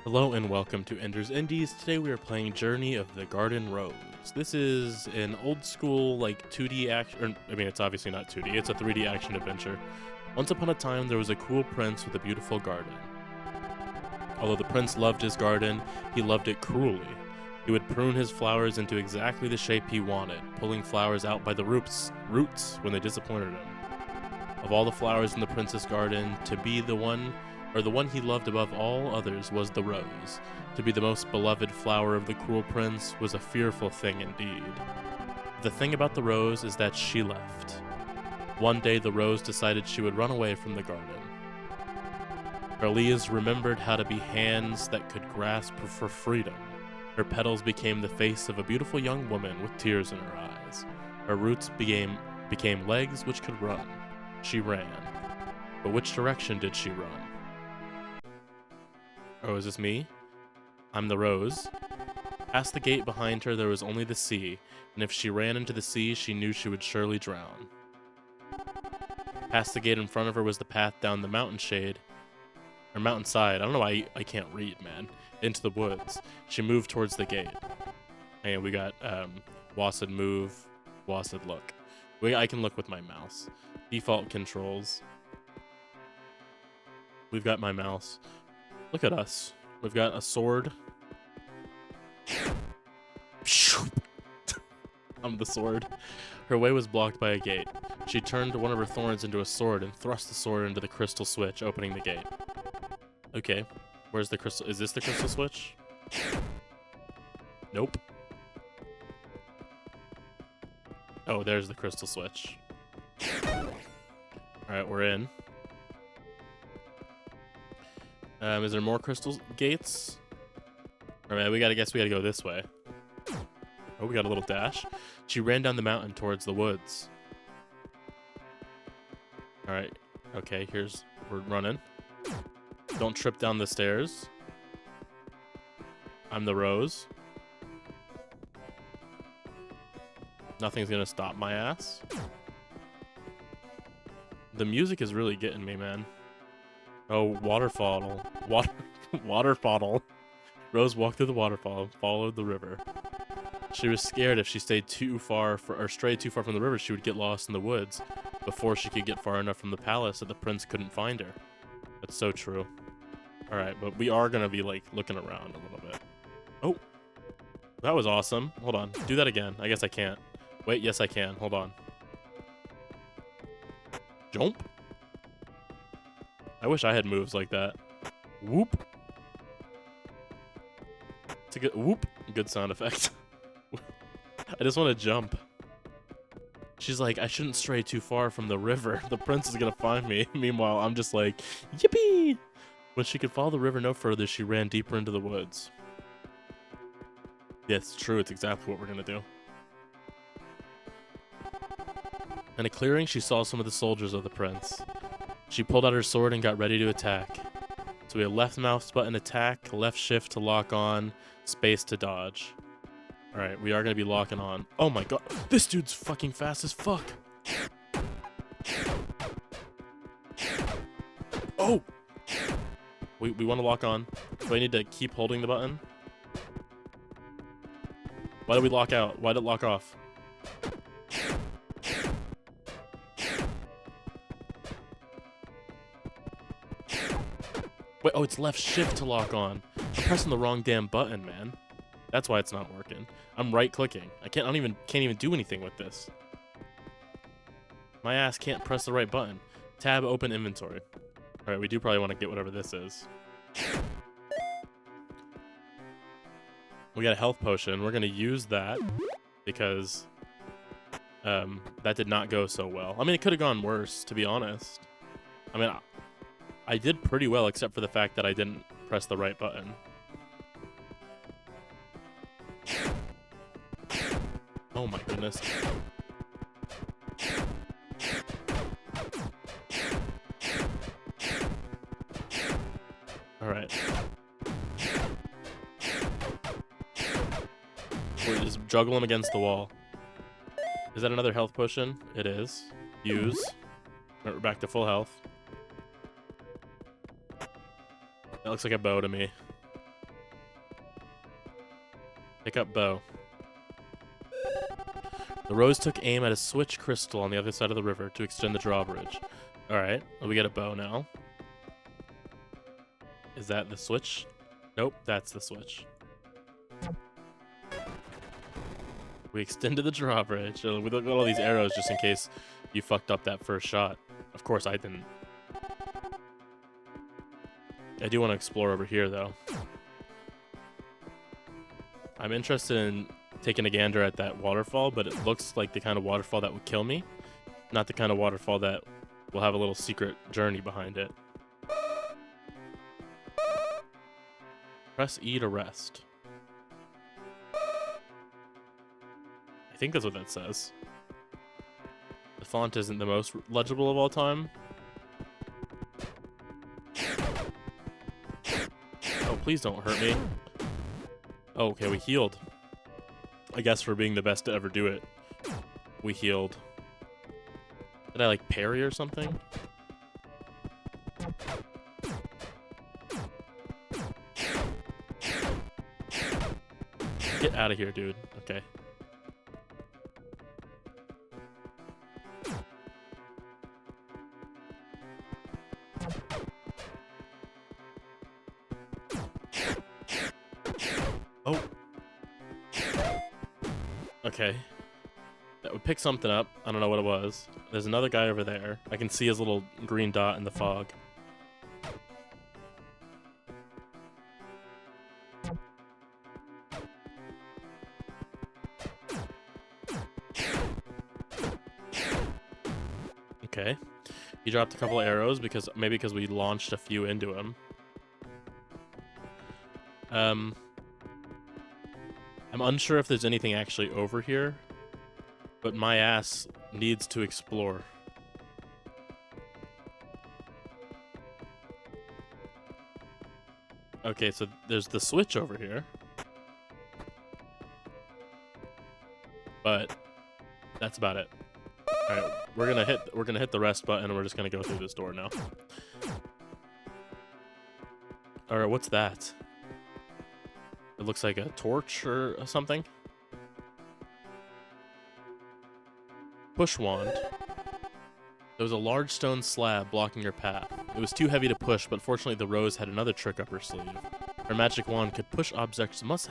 Hello and welcome to Ender's Indies. Today we are playing Journey of the Garden Rose. This is an old school, like, 2D action, I mean, it's obviously not 2D, it's a 3D action adventure. Once upon a time, there was a cool prince with a beautiful garden. Although the prince loved his garden, he loved it cruelly. He would prune his flowers into exactly the shape he wanted, pulling flowers out by the roots when they disappointed him. Of all the flowers in the prince's garden, to be the one he loved above all others was the rose. To be the most beloved flower of the cruel prince was a fearful thing indeed. The thing about the rose is that she left. One day the rose decided she would run away from the garden. Her leaves remembered how to be hands that could grasp for freedom. Her petals became the face of a beautiful young woman with tears in her eyes. Her roots became legs which could run. She ran. But which direction did she run? Oh, is this me? I'm the rose. Past the gate behind her there was only the sea, and if she ran into the sea, she knew she would surely drown. Past the gate in front of her was the path down the mountainside. I don't know why I can't read, man. Into the woods. She moved towards the gate. And we got WASD move, WASD look. I can look with my mouse. Default controls. We've got my mouse. Look at us. We've got a sword. I'm the sword. Her way was blocked by a gate. She turned one of her thorns into a sword and thrust the sword into the crystal switch, opening the gate. Okay. Where's the crystal? Is this the crystal switch? Nope. Oh, there's the crystal switch. Alright, we're in. Is there more crystal gates? Alright, we gotta go this way. Oh, we got a little dash. She ran down the mountain towards the woods. Alright. Okay, we're running. Don't trip down the stairs. I'm the rose. Nothing's gonna stop my ass. The music is really getting me, man. Oh, waterfall. Waterfall. Rose walked through the waterfall and followed the river. She was scared if she stayed strayed too far from the river, she would get lost in the woods before she could get far enough from the palace that the prince couldn't find her. That's so true. Alright, but we are gonna be, like, looking around a little bit. Oh! That was awesome. Hold on. Do that again. I guess I can't. Wait, yes I can. Hold on. Jump? I wish I had moves like that. Whoop. It's a good whoop. Good sound effect. I just want to jump. She's like, I shouldn't stray too far from the river. The prince is gonna find me. Meanwhile, I'm just like, yippee! When she could follow the river no further, she ran deeper into the woods. Yeah, it's true. It's exactly what we're gonna do. In a clearing, she saw some of the soldiers of the prince. She pulled out her sword and got ready to attack. So we have left mouse button attack, left shift to lock on, space to dodge. Alright, we are going to be locking on. Oh my god, this dude's fucking fast as fuck. Oh! We want to lock on. Do I need to keep holding the button? Why did we lock out? Why did it lock off? Wait, oh, it's left shift to lock on. I'm pressing the wrong damn button, man. That's why it's not working. I'm right clicking. I can't even do anything with this. My ass can't press the right button. Tab, open inventory. All right, we do probably want to get whatever this is. We got a health potion. We're gonna use that because that did not go so well. I mean, it could have gone worse, to be honest. I mean, I did pretty well, except for the fact that I didn't press the right button. Oh my goodness. Alright. We'll just juggle him against the wall. Is that another health potion? It is. Use. We're back to full health. That looks like a bow to me. Pick up bow. The rose took aim at a switch crystal on the other side of the river to extend the drawbridge. Alright, well, we get a bow now. Is that the switch? Nope, that's the switch. We extended the drawbridge. We look at all these arrows just in case you fucked up that first shot. Of course I didn't. I do want to explore over here, though. I'm interested in taking a gander at that waterfall, but it looks like the kind of waterfall that would kill me. Not the kind of waterfall that will have a little secret journey behind it. Press E to rest. I think that's what that says. The font isn't the most legible of all time. Oh, please don't hurt me. Oh, okay, we healed. I guess for being the best to ever do it, we healed. Did I, like, parry or something? Get out of here, dude. Okay. Oh. Okay. That would pick something up. I don't know what it was. There's another guy over there. I can see his little green dot in the fog. Okay. He dropped a couple of arrows maybe because we launched a few into him. I'm unsure if there's anything actually over here, but my ass needs to explore. Okay, so there's the switch over here. But that's about it. Alright, we're gonna hit the rest button and we're just gonna go through this door now. Alright, what's that? It looks like a torch or something. Push wand. There was a large stone slab blocking her path. It was too heavy to push, but fortunately the rose had another trick up her sleeve. Her magic wand could push objects much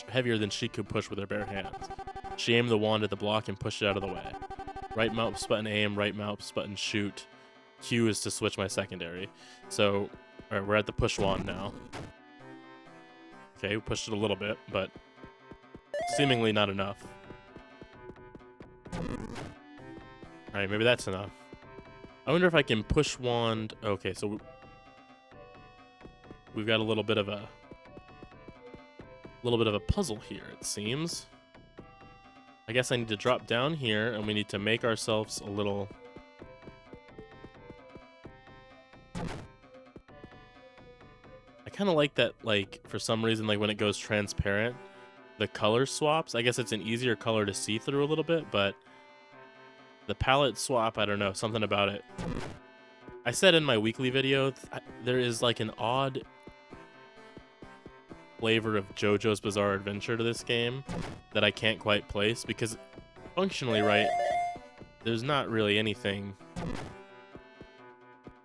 heavier than she could push with her bare hands. She aimed the wand at the block and pushed it out of the way. Right mouse button aim, right mouse button shoot. Q is to switch my secondary. So, alright, we're at the push wand now. Okay, we pushed it a little bit, but seemingly not enough. Alright, maybe that's enough. I wonder if I can push wand. Okay, so we've got a little bit of a puzzle here, it seems. I guess I need to drop down here and we need to make ourselves a little kind of like that, like, for some reason, like, when it goes transparent, the color swaps. I guess it's an easier color to see through a little bit, but the palette swap, I don't know, something about it. I said in my weekly video, there is, like, an odd flavor of JoJo's Bizarre Adventure to this game that I can't quite place, because functionally, right, there's not really anything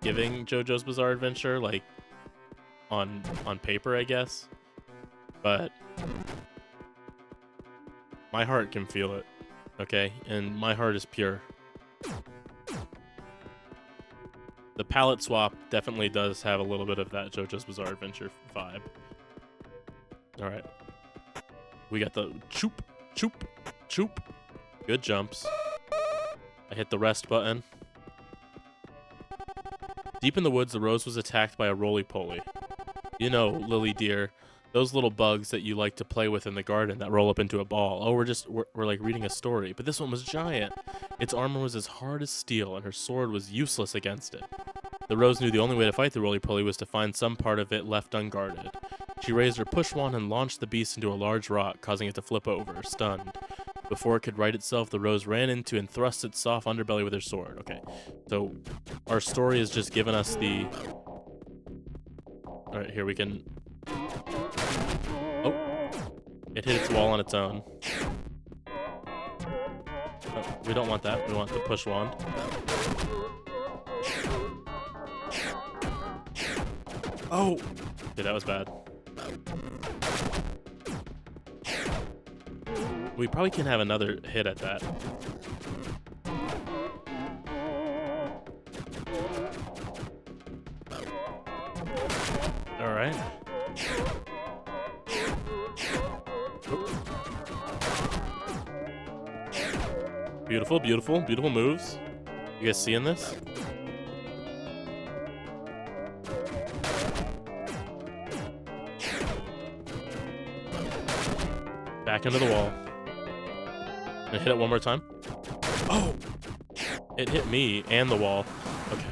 giving JoJo's Bizarre Adventure, like, on paper, I guess, but my heart can feel it, okay? And my heart is pure. The palette swap definitely does have a little bit of that JoJo's Bizarre Adventure vibe. Alright. We got the choop, choop, choop. Good jumps. I hit the rest button. Deep in the woods, the rose was attacked by a roly-poly. You know, Lily dear, those little bugs that you like to play with in the garden that roll up into a ball. Oh, we're like reading a story, but this one was giant. Its armor was as hard as steel, and her sword was useless against it. The rose knew the only way to fight the roly-poly was to find some part of it left unguarded. She raised her push wand and launched the beast into a large rock, causing it to flip over, stunned. Before it could right itself, the rose ran into and thrust its soft underbelly with her sword. Okay, so our story has just given us the... Alright, here we can... Oh. It hit its wall on its own. Oh, we don't want that. We want the push wand. Oh! Okay, that was bad. We probably can have another hit at that. Alright. Beautiful, beautiful, beautiful moves. You guys seeing this? Back into the wall. Gonna hit it one more time. Oh! It hit me and the wall. Okay.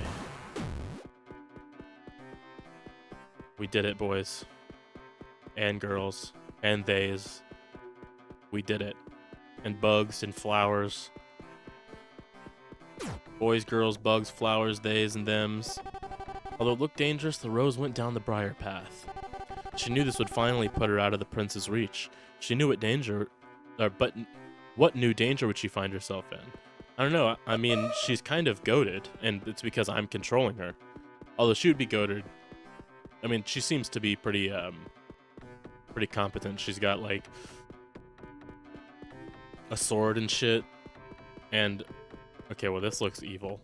We did it, boys. And girls. And theys. We did it. And bugs and flowers. Boys, girls, bugs, flowers, theys, and thems. Although it looked dangerous, the rose went down the briar path. She knew this would finally put her out of the prince's reach. She knew what danger... but what new danger would she find herself in? I don't know. I mean, she's kind of goated, and it's because I'm controlling her. Although she would be goated. I mean, she seems to be pretty competent. She's got, like, a sword and shit. And, okay, well, this looks evil.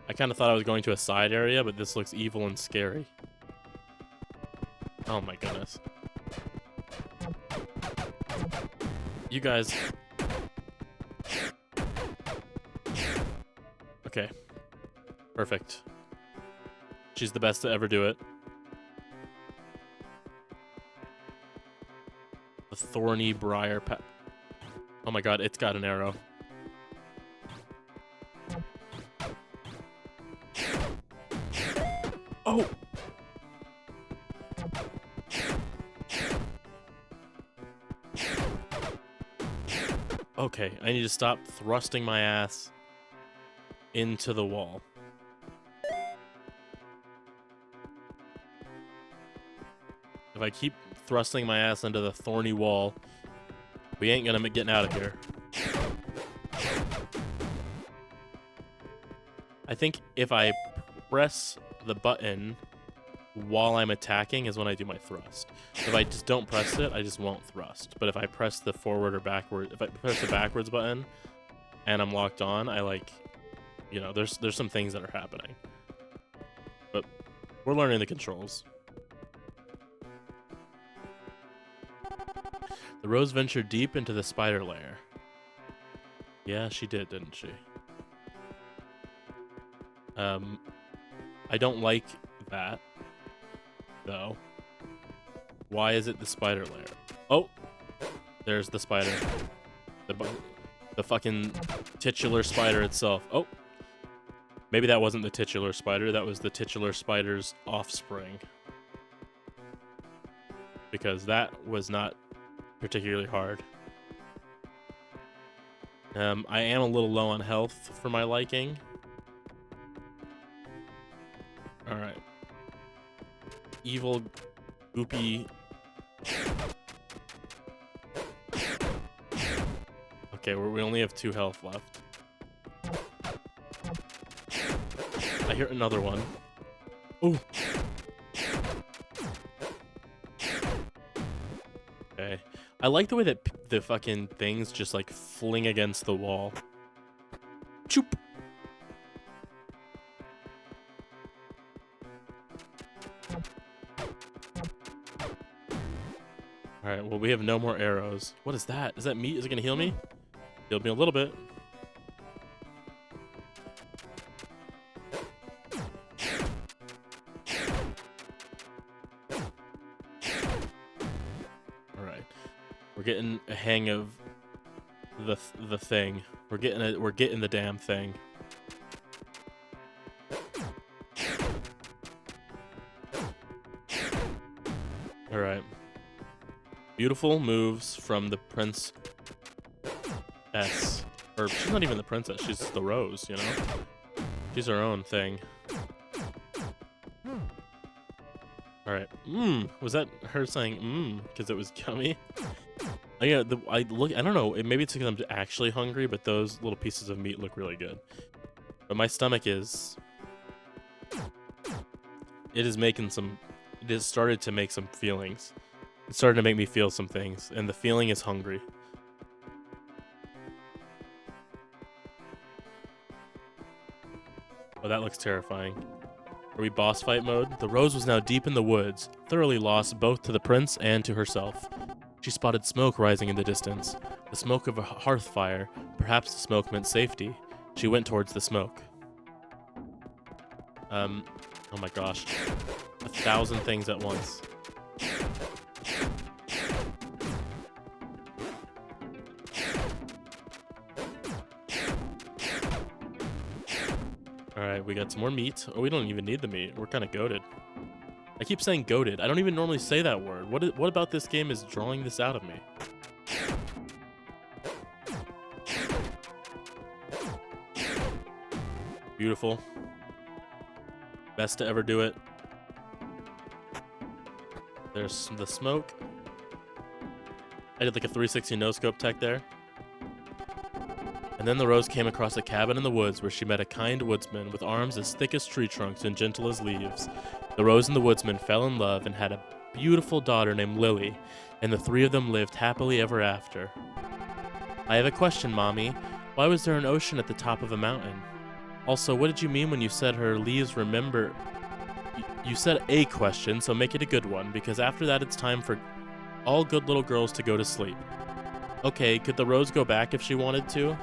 I kind of thought I was going to a side area, but this looks evil and scary. Oh my goodness. You guys... Okay. Perfect. She's the best to ever do it. The thorny briar path. Oh my god, it's got an arrow. Oh! Okay, I need to stop thrusting my ass into the wall. If I keep thrusting my ass into the thorny wall, we ain't gonna be getting out of here. I think if I press the button while I'm attacking is when I do my thrust. If I just don't press it, I just won't thrust. But if I press the forward or backward, if I press the backwards button and I'm locked on, I like, you know, there's some things that are happening. But we're learning the controls. The rose ventured deep into the spider lair. Yeah, she did, didn't she? I don't like that, though. Why is it the spider lair? Oh! There's the spider. The fucking titular spider itself. Oh! Maybe that wasn't the titular spider, that was the titular spider's offspring. Because that was not particularly hard. I am a little low on health for my liking. Alright. Evil, goopy... Okay, we only have 2 health left. I hear another one. Ooh! Okay. I like the way that the fucking things just, like, fling against the wall. Choop! Alright, well, we have no more arrows. What is that? Is that meat? Is it gonna heal me? Healed me a little bit. Alright. We're getting a hang of the thing. We're getting the damn thing. Alright. Beautiful moves from the princess. Or she's not even the princess, she's the rose, you know? She's her own thing. All right. Was that her saying because it was yummy? Yeah, I look. I don't know. Maybe it's because I'm actually hungry, but those little pieces of meat look really good. But my stomach is. It is making some. It has started to make some feelings. It's starting to make me feel some things, and the feeling is hungry. Oh, that looks terrifying. Are we boss fight mode? The Rose was now deep in the woods, thoroughly lost both to the prince and to herself. She spotted smoke rising in the distance, the smoke of a hearth fire. Perhaps the smoke meant safety. She went towards the smoke. Oh my gosh. 1,000 things at once. Alright, we got some more meat. Oh, we don't even need the meat. We're kind of goated. I keep saying goated. I don't even normally say that word. What about this game is drawing this out of me? Beautiful. Best to ever do it. There's the smoke. I did like a 360 no-scope tech there. And then the Rose came across a cabin in the woods where she met a kind woodsman with arms as thick as tree trunks and gentle as leaves. The Rose and the woodsman fell in love and had a beautiful daughter named Lily, and the three of them lived happily ever after. I have a question, Mommy. Why was there an ocean at the top of a mountain? Also, what did you mean when you said her leaves remember... You said a question, so make it a good one, because after that it's time for all good little girls to go to sleep. Okay, could the Rose go back if she wanted to?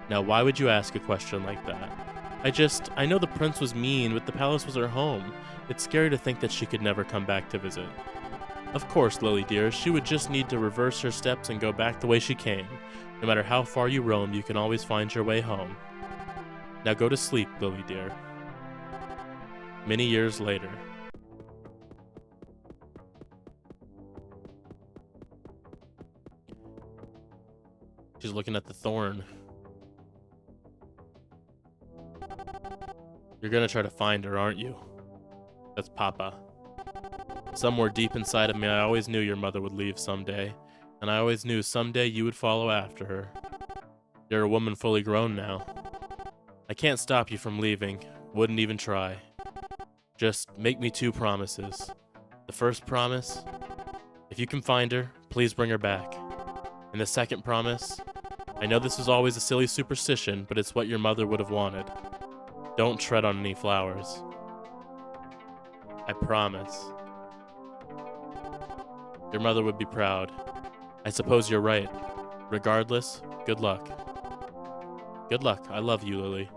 Now, why would you ask a question like that? I know the prince was mean, but the palace was her home. It's scary to think that she could never come back to visit. Of course, Lily dear, she would just need to reverse her steps and go back the way she came. No matter how far you roam, you can always find your way home. Now go to sleep, Lily dear. Many years later. She's looking at the thorn. You're gonna try to find her, aren't you? That's Papa. Somewhere deep inside of me, I always knew your mother would leave someday, and I always knew someday you would follow after her. You're a woman fully grown now. I can't stop you from leaving, wouldn't even try. Just make me 2 promises. The first promise, if you can find her, please bring her back. And the second promise, I know this is always a silly superstition, but it's what your mother would have wanted. Don't tread on any flowers. I promise. Your mother would be proud. I suppose you're right. Regardless, good luck. Good luck. I love you, Lily.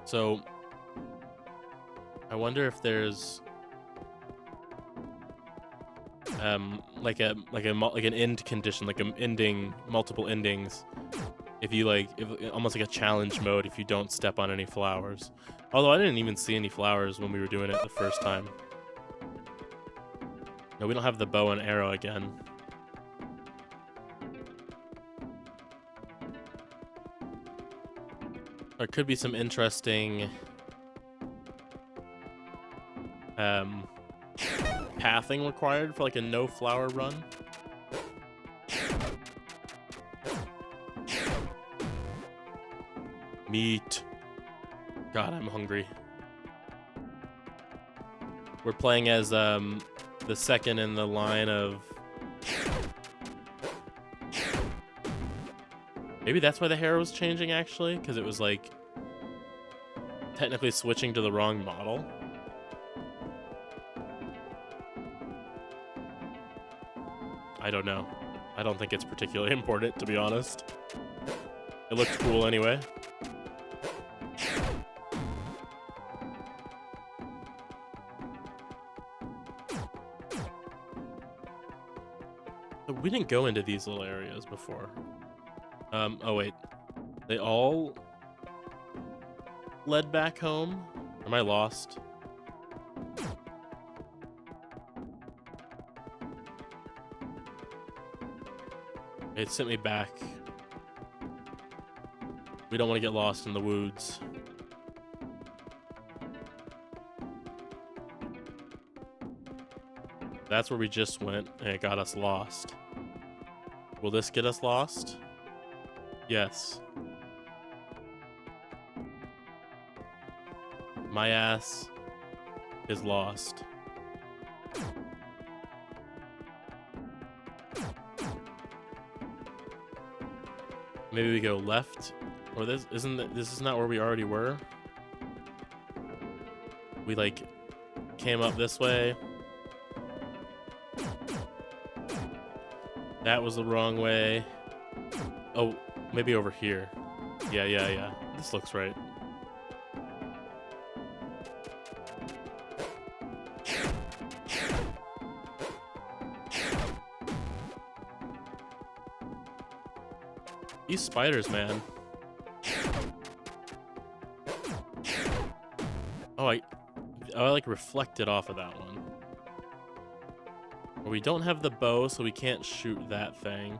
So, I wonder if there's like an end condition, like an ending, multiple endings. If you almost like a challenge mode if you don't step on any flowers. Although I didn't even see any flowers when we were doing it the first time. No, we don't have the bow and arrow again. There could be some interesting pathing required for like a no flower run. Meat. God, I'm hungry. We're playing as the second in the line of... Maybe that's why the hair was changing, actually, because it was like technically switching to the wrong model. I don't know. I don't think it's particularly important, to be honest. It looked cool anyway. But we didn't go into these little areas before. Oh wait. They all led back home? Am I lost? It sent me back. We don't want to get lost in the woods. That's where we just went, and it got us lost. Will this get us lost? Yes. My ass is lost. Maybe we go left, or this is not where we already were. We like came up this way. That was the wrong way. Oh, maybe over here. Yeah. This looks right. These spiders, man. Oh, I like reflected off of that one. We don't have the bow, so we can't shoot that thing.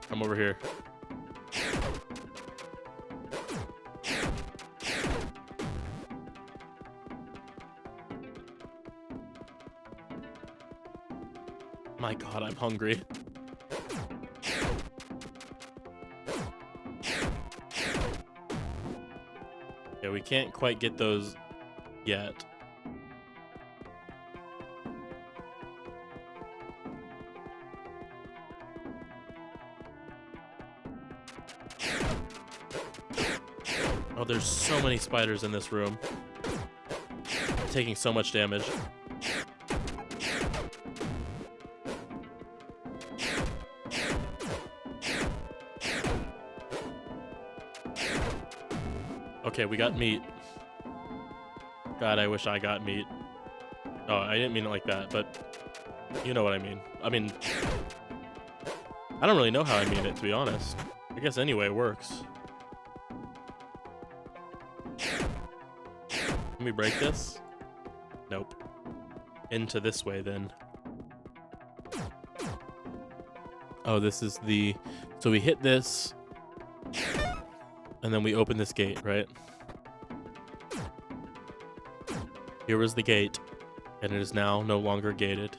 Come over here. My God, I'm hungry. Yeah, we can't quite get those yet. Oh, there's so many spiders in this room. I'm taking so much damage. Okay, we got meat. God, I wish I got meat. Oh, I didn't mean it like that, but you know what I mean. I don't really know how I mean it, to be honest. I guess anyway works. Can we break this? Nope. Into this way, then. Oh, this is the... So we hit this, and then we open this gate, right? Here was the gate, and it is now no longer gated.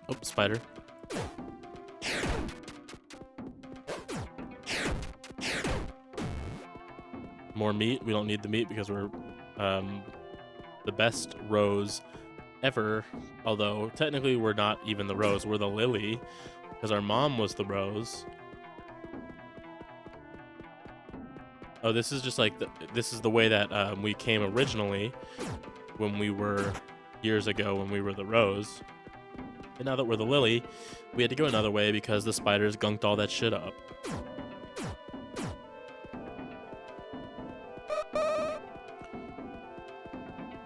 Oh, spider. More meat. We don't need the meat because we're the best rose ever. Although, technically, we're not even the rose. We're the lily because our mom was the rose. Oh, this is just like, this is the way that we came originally when we were, years ago, when we were the rose. And now that we're the lily, we had to go another way because the spiders gunked all that shit up.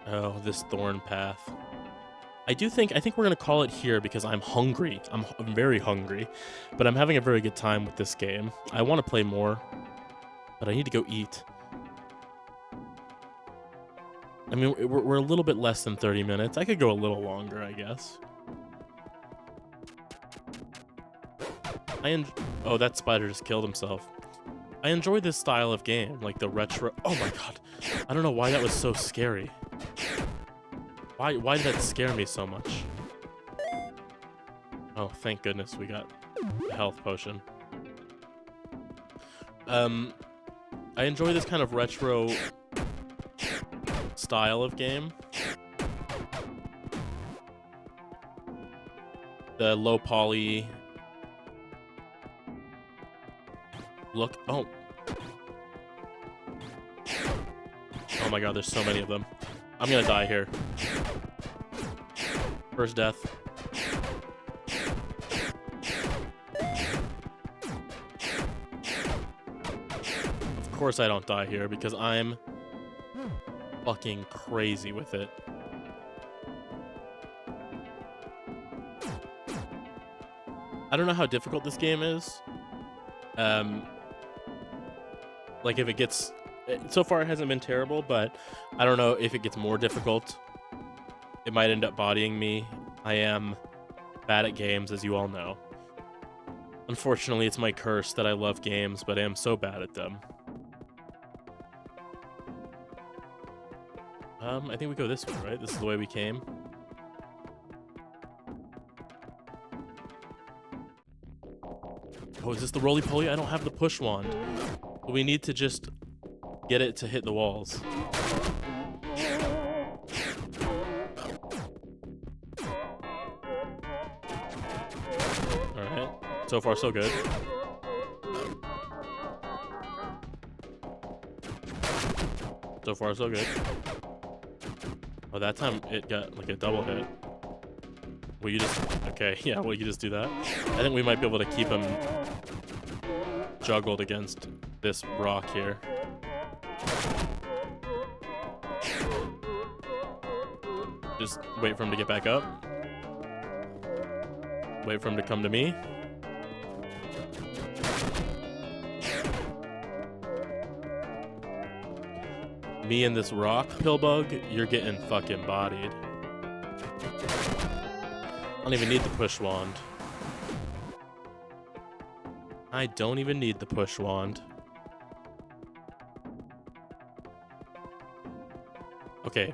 Oh, this thorn path. I think we're gonna call it here because I'm hungry. I'm very hungry, but I'm having a very good time with this game. I want to play more, but I need to go eat. I mean, we're a little bit less than 30 minutes. I could go a little longer, I guess. Oh, that spider just killed himself. I enjoy this style of game, like the retro. Oh my God, I don't know why that was so scary. Why did that scare me so much? Oh, thank goodness we got a health potion. I enjoy this kind of retro style of game. The low poly look. Oh my God, there's so many of them. I'm gonna die here. First death. Of course I don't die here because I'm fucking crazy with it. I don't know how difficult this game is. Like if it gets... So far it hasn't been terrible, but I don't know if it gets more difficult. It might end up bodying me. I am bad at games, as you all know. Unfortunately, it's my curse that I love games, but I am so bad at them. I think we go this way, right? This is the way we came. Oh, is this the roly-poly? I don't have the push wand. We need to just get it to hit the walls. Alright. So far, so good. So far, so good. Oh, that time it got like a double hit. Will you just... Okay, yeah, will you just do that? I think we might be able to keep him juggled against this rock here. Just wait for him to get back up. Wait for him to come to me. Me and this rock, Pillbug, you're getting fucking bodied. I don't even need the push wand. I don't even need the push wand. Okay.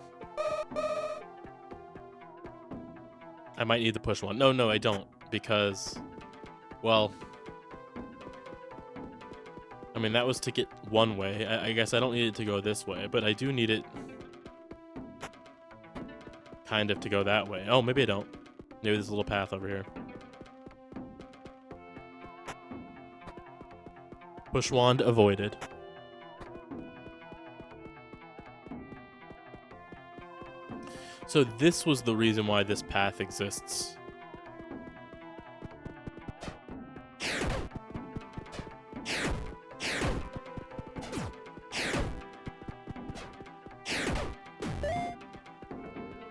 I might need the push wand. No, I don't. Because, well... I mean, that was to get one way. I guess I don't need it to go this way, but I do need it kind of to go that way. Oh, maybe I don't. Maybe there's a little path over here. Push wand avoided. So this was the reason why this path exists.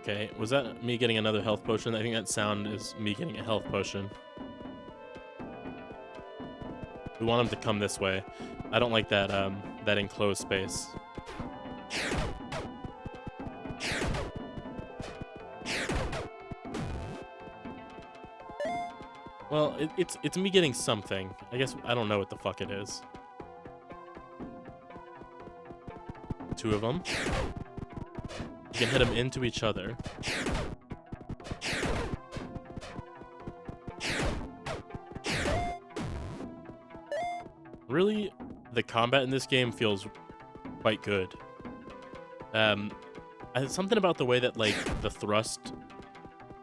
Okay, was that me getting another health potion? I think that sound is me getting a health potion. We want him to come this way. I don't like that that enclosed space. Well, it's me getting something. I guess I don't know what the fuck it is. Two of them. You can hit them into each other. Really, the combat in this game feels quite good. Something about the way that like the thrust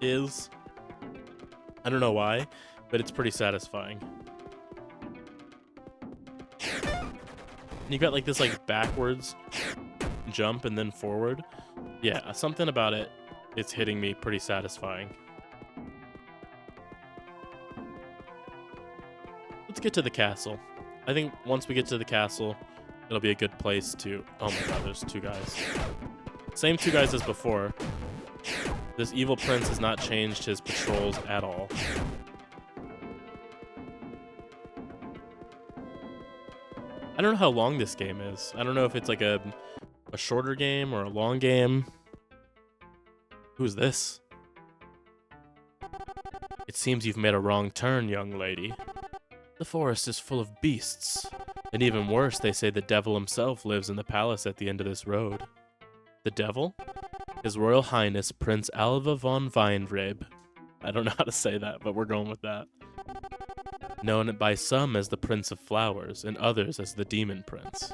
is. I don't know why, but it's pretty satisfying. And you got like this like backwards jump and then forward. Yeah, something about it is hitting me pretty satisfying. Let's get to the castle. I think once we get to the castle, it'll be a good place to... Oh my god, there's two guys. Same two guys as before. This evil prince has not changed his patrols at all. I don't know how long this game is. I don't know if it's like a shorter game or a long game. Who's this? It seems you've made a wrong turn, young lady. The forest is full of beasts. And even worse, they say the devil himself lives in the palace at the end of this road. The devil? His Royal Highness Prince Alva von Weinreb. I don't know how to say that, but we're going with that. Known by some as the Prince of Flowers, and others as the Demon Prince.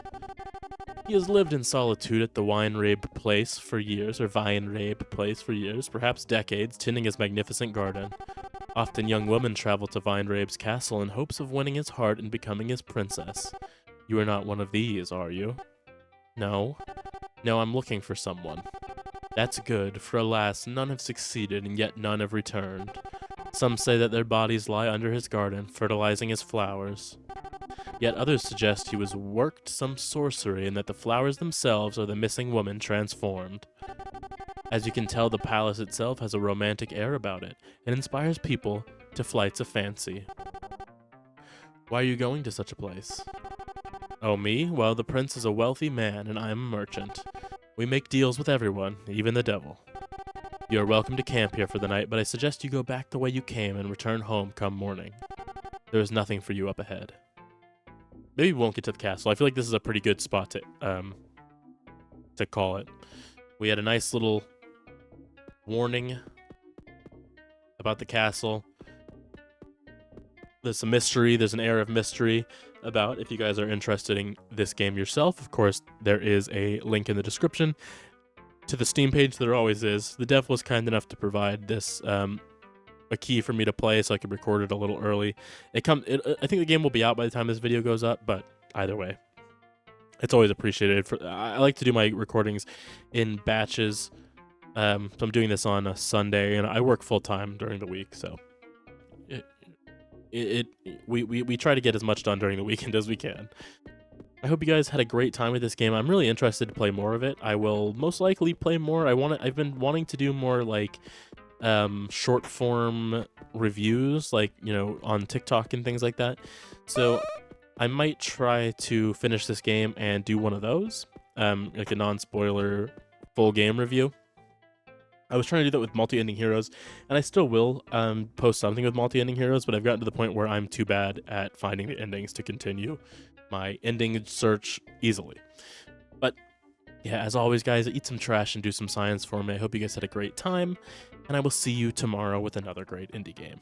He has lived in solitude at the Weinreb Place for years, perhaps decades, tending his magnificent garden. Often young women travel to Weinreb's castle in hopes of winning his heart and becoming his princess. You are not one of these, are you? No. No, I'm looking for someone. That's good, for alas, none have succeeded, and yet none have returned. Some say that their bodies lie under his garden, fertilizing his flowers. Yet others suggest he was worked some sorcery and that the flowers themselves are the missing woman transformed. As you can tell, the palace itself has a romantic air about it and inspires people to flights of fancy. Why are you going to such a place? Oh, me? Well, the prince is a wealthy man and I am a merchant. We make deals with everyone, even the devil. You are welcome to camp here for the night, but I suggest you go back the way you came and return home come morning. There is nothing for you up ahead. Maybe we won't get to the castle. I feel like this is a pretty good spot to call it. We had a nice little warning about the castle. There's some mystery. There's an air of mystery about if you guys are interested in this game yourself. Of course, there is a link in the description to the Steam page. There always is. The dev was kind enough to provide this a key for me to play so I could record it a little early. I think the game will be out by the time this video goes up, but either way, it's always appreciated. I like to do my recordings in batches. So I'm doing this on a Sunday, and I work full time during the week, so we try to get as much done during the weekend as we can. I hope you guys had a great time with this game. I'm really interested to play more of it. I will most likely play more. I've been wanting to do more like short form reviews, like, you know, on TikTok and things like that. So I might try to finish this game and do one of those, like a non-spoiler full game review. I was trying to do that with multi-ending heroes, and I still will post something with multi-ending heroes, but I've gotten to the point where I'm too bad at finding the endings to continue my ending search easily. But yeah, as always, guys, eat some trash and do some science for me. I hope you guys had a great time, and I will see you tomorrow with another great indie game.